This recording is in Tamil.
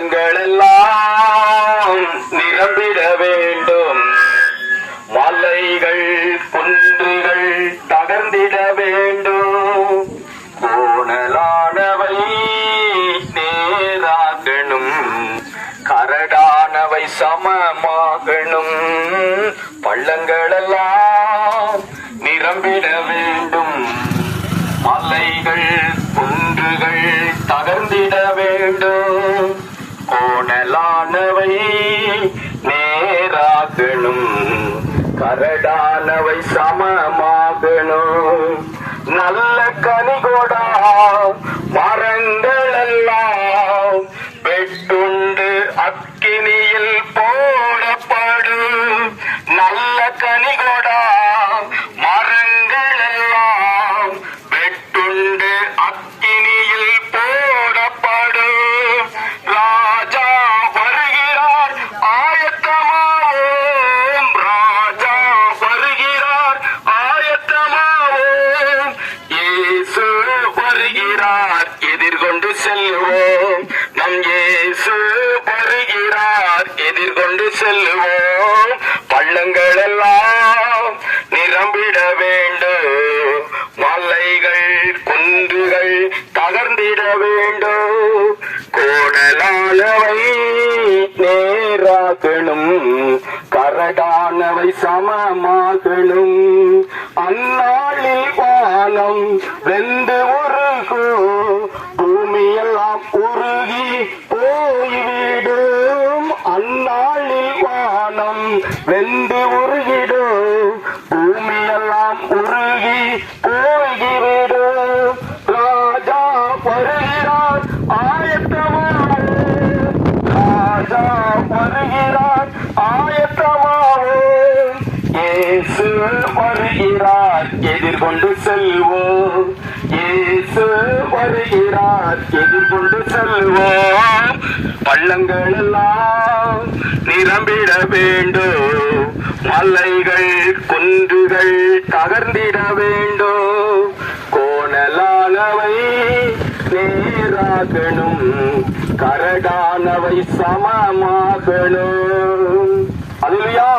பள்ளங்கள் எல்லாம் நிரம்பிட வேண்டும். மலைகள் குன்றுகள் தகர்ந்திட வேண்டும். கோணலானவை நேராகணும், கரடானவை சமமாகணும். பள்ளங்கள் எல்லாம் நிரம்பிட வேண்டும். மலைகள் குன்றுகள் தகர்ந்திட வேண்டும். கோணலானவை நேராகணும், கரடானவை சமமாகணும். நல்ல கனிகொடா மரங்கள் எல்லாம் வெட்டுண்டு அக்கினியில் போடப்படும். நல்ல கனிகொடா மரங்கள் எல்லாம் வெட்டுண்டு அக்கினியில் போடப்படும். ராஜா வருகிறார் ஆயத்தமாவோம். ராஜா வருகிறார் ஆயத்தமாவோம். இயேசு வருகிறார் எதிர்கொண்டு செல்வோம். நம் இயேசு வருகிறார் எதிர்கொண்டு செல்வோம். பள்ளங்கள் எல்லாம் நிரம்பிட வேண்டும். மலைகள் குன்றுகள் தகர்ந்திட வேண்டும். கோணலானவை நேராகணும், கரடானவை சமமாகணும். அந்நாளில் வானம் வெந்து உருகும், பூமியெல்லாம் உருகி போய்விடும். அந்நாளில் வானம் வெந்து உருகிடும், பூமியெல்லாம் உருகி போய்விடும். ராஜா வருகிறார் ஆயத்தமாவோம். ராஜா வருகிறார் ஆயத்தமாவோம். இயேசு வருகிறார் எதிர்கொண்டு செல்வோம். இயேசு வருகிறார் எதிர்கொண்டு செல்வோம். பள்ளங்கள் எல்லாம் நிரம்பிட வேண்டும். மலைகள் குன்றுகள் தகர்ந்திட வேண்டும். கோணலானவை நேராகணும், கரடானவை சமமாகணும். அல்லேலூயா.